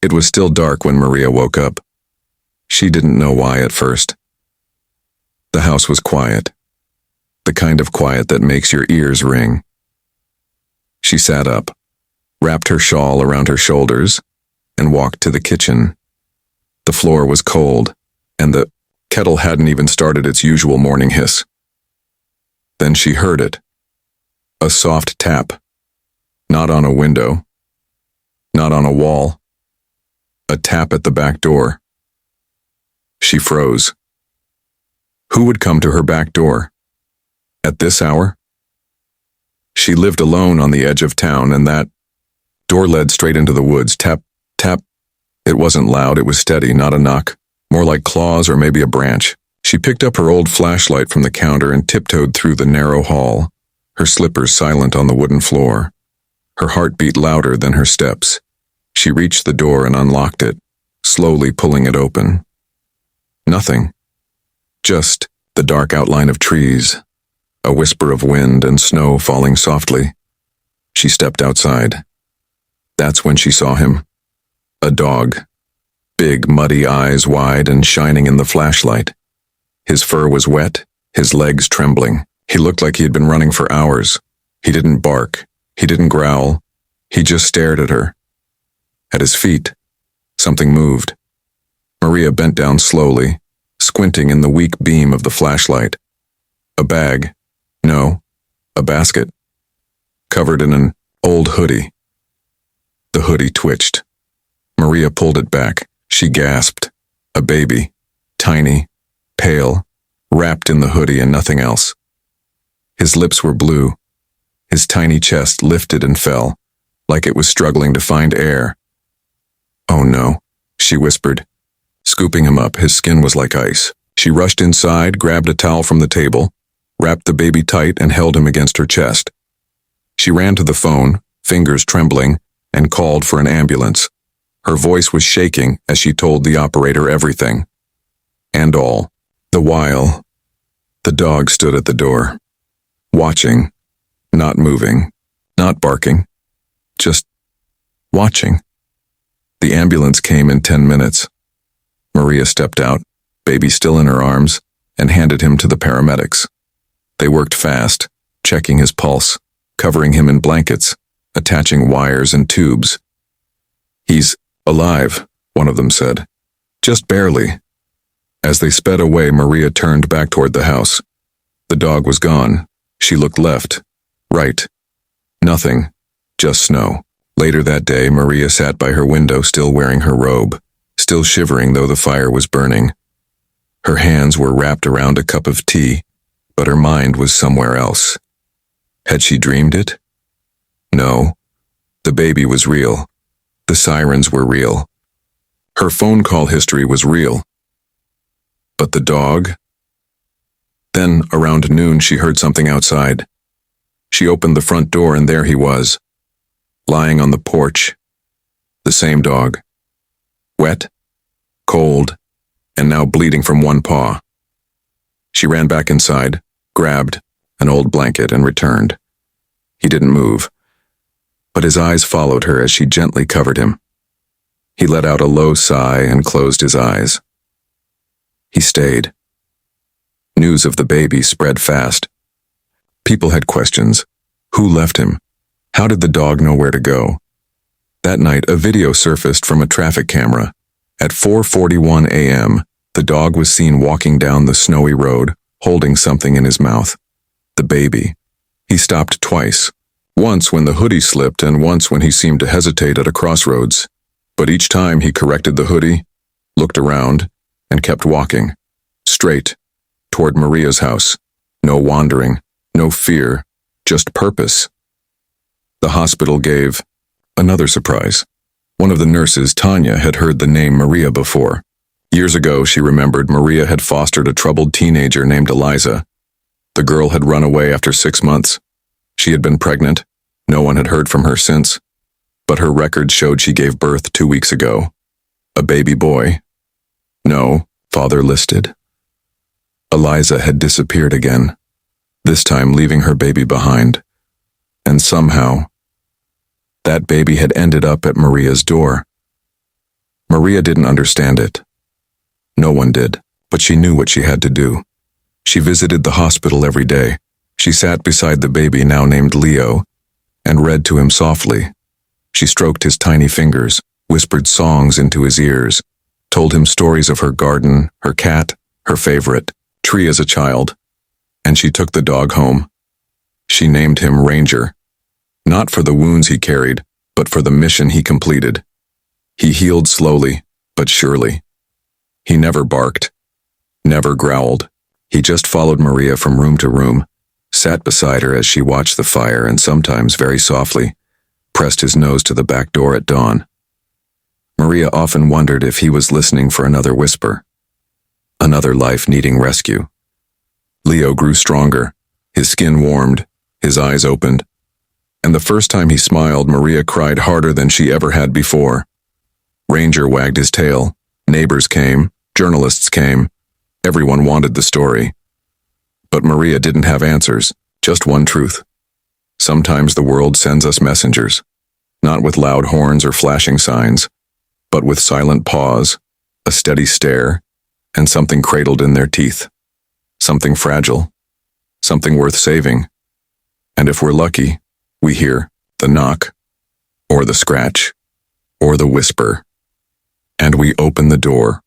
It was still dark when Maria woke up. She didn't know why at first. The house was quiet. The kind of quiet that makes your ears ring. She sat up, wrapped her shawl around her shoulders, and walked to the kitchen. The floor was cold, and the kettle hadn't even started its usual morning hiss. Then she heard it. A soft tap. Not on a window. Not on a wall. A tap at the back door. She froze. Who would come to her back door? At this hour? She lived alone on the edge of town, and that door led straight into the woods. Tap, tap. It wasn't loud, it was steady, not a knock. More like claws or maybe a branch. She picked up her old flashlight from the counter and tiptoed through the narrow hall, her slippers silent on the wooden floor. Her heart beat louder than her steps. She reached the door and unlocked it, slowly pulling it open. Nothing. Just the dark outline of trees, a whisper of wind and snow falling softly. She stepped outside. That's when she saw him. A dog. Big, muddy eyes wide and shining in the flashlight. His fur was wet, his legs trembling. He looked like he had been running for hours. He didn't bark. He didn't growl. He just stared at her. At his feet, something moved. Maria bent down slowly, squinting in the weak beam of the flashlight. A bag. No, a basket. Covered in an old hoodie. The hoodie twitched. Maria pulled it back. She gasped. A baby. Tiny. Pale. Wrapped in the hoodie and nothing else. His lips were blue. His tiny chest lifted and fell, like it was struggling to find air. "Oh no," she whispered. Scooping him up, his skin was like ice. She rushed inside, grabbed a towel from the table, wrapped the baby tight and held him against her chest. She ran to the phone, fingers trembling, and called for an ambulance. Her voice was shaking as she told the operator everything. And all. The while, the dog stood at the door, watching, not moving, not barking, just watching. The ambulance came in 10 minutes. Maria stepped out, baby still in her arms, and handed him to the paramedics. They worked fast, checking his pulse, covering him in blankets, attaching wires and tubes. "He's alive," one of them said. "Just barely." As they sped away, Maria turned back toward the house. The dog was gone. She looked left, right. Nothing, just snow. Later that day, Maria sat by her window still wearing her robe, still shivering though the fire was burning. Her hands were wrapped around a cup of tea, but her mind was somewhere else. Had she dreamed it? No. The baby was real. The sirens were real. Her phone call history was real. But the dog? Then, around noon, she heard something outside. She opened the front door and there he was, lying on the porch. The same dog. Wet, cold, and now bleeding from one paw. She ran back inside, grabbed an old blanket and returned. He didn't move, but his eyes followed her as she gently covered him. He let out a low sigh and closed his eyes. He stayed. News of the baby spread fast. People had questions. Who left him? How did the dog know where to go? That night, a video surfaced from a traffic camera. At 4:41 a.m., the dog was seen walking down the snowy road, holding something in his mouth. The baby. He stopped twice. Once when the hoodie slipped and once when he seemed to hesitate at a crossroads. But each time he corrected the hoodie, looked around, and kept walking. Straight. Toward Maria's house. No wandering. No fear. Just purpose. The hospital gave another surprise. One of the nurses, Tanya, had heard the name Maria before. Years ago, she remembered Maria had fostered a troubled teenager named Eliza. The girl had run away after 6 months. She had been pregnant. No one had heard from her since. But her records showed she gave birth 2 weeks ago. A baby boy. No, father listed. Eliza had disappeared again, this time leaving her baby behind. And somehow, that baby had ended up at Maria's door. Maria didn't understand it. No one did, but she knew what she had to do. She visited the hospital every day. She sat beside the baby now named Leo and read to him softly. She stroked his tiny fingers, whispered songs into his ears, told him stories of her garden, her cat, her favorite tree as a child. And she took the dog home. She named him Ranger, not for the wounds he carried, but for the mission he completed. He healed slowly, but surely. He never barked, never growled. He just followed Maria from room to room, sat beside her as she watched the fire and sometimes, very softly, pressed his nose to the back door at dawn. Maria often wondered if he was listening for another whisper, another life needing rescue. Leo grew stronger, his skin warmed, his eyes opened, and the first time he smiled, Maria cried harder than she ever had before. Ranger wagged his tail, neighbors came, journalists came, everyone wanted the story. But Maria didn't have answers, just one truth. Sometimes the world sends us messengers, not with loud horns or flashing signs, but with silent pause, a steady stare, and something cradled in their teeth. Something fragile, something worth saving. And if we're lucky, we hear the knock, or the scratch, or the whisper, and we open the door.